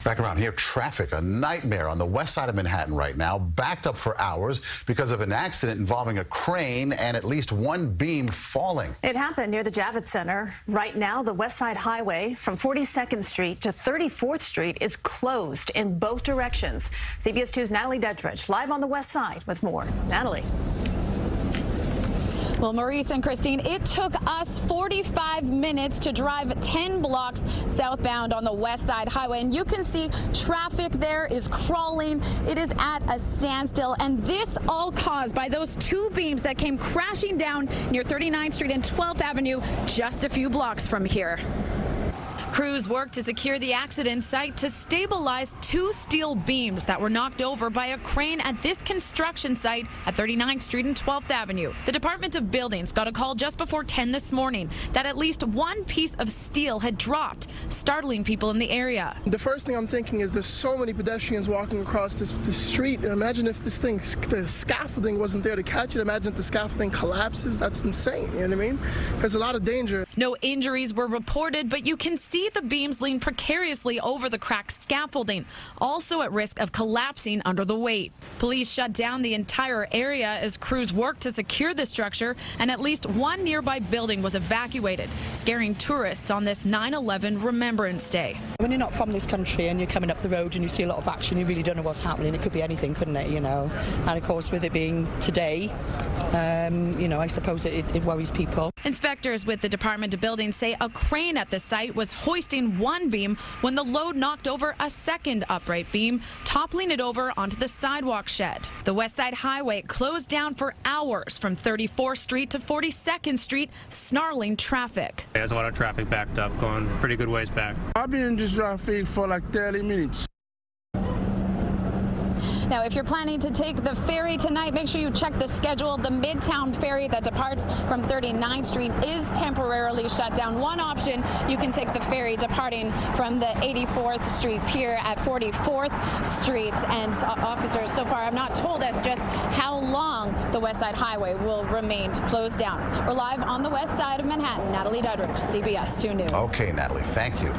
Back around here, traffic, a nightmare on the west side of Manhattan right now, backed up for hours because of an accident involving a crane and at least one beam falling. It happened near the Javits Center. Right now, the West Side Highway from 42nd Street to 34th Street is closed in both directions. CBS 2's Natalie Duddridge live on the west side with more. Natalie. Well, Maurice and Christine, it took us 45 minutes to drive 10 blocks southbound on the West Side Highway. And you can see traffic there is crawling. It is at a standstill. And this all caused by those two beams that came crashing down near 39th Street and 12th Avenue, just a few blocks from here. Crews worked to secure the accident site to stabilize two steel beams that were knocked over by a crane at this construction site at 39th Street and 12th Avenue. The Department of Buildings got a call just before 10 this morning that at least one piece of steel had dropped, startling people in the area. The first thing I'm thinking is there's so many pedestrians walking across this street. And imagine if this thing, the scaffolding wasn't there to catch it. Imagine if the scaffolding collapses. That's insane. You know what I mean? There's a lot of danger. No injuries were reported, but you can see the beams lean precariously over the cracked scaffolding, also at risk of collapsing under the weight. Police shut down the entire area as crews worked to secure the structure, and at least one nearby building was evacuated, scaring tourists on this 9/11 Remembrance Day. When you're not from this country and you're coming up the road and you see a lot of action, you really don't know what's happening. It could be anything, couldn't it, you know? And of course, with it being today, you know, I suppose it worries people. Inspectors with the Department of Buildings say a crane at the site was hoisting one beam when the load knocked over a second upright beam, toppling it over onto the sidewalk shed. The West Side Highway closed down for hours from 34th Street to 42nd Street, snarling traffic. There's a lot of traffic backed up, going pretty good ways back. I've been in this traffic for like 30 minutes. Now, if you're planning to take the ferry tonight, make sure you check the schedule. The Midtown ferry that departs from 39th Street is temporarily shut down. One option, you can take the ferry departing from the 84th Street Pier at 44th Street. And officers so far have not told us just how long the West Side Highway will remain closed down. We're live on the west side of Manhattan. Natalie Duddridge, CBS 2 News. Okay, Natalie, thank you.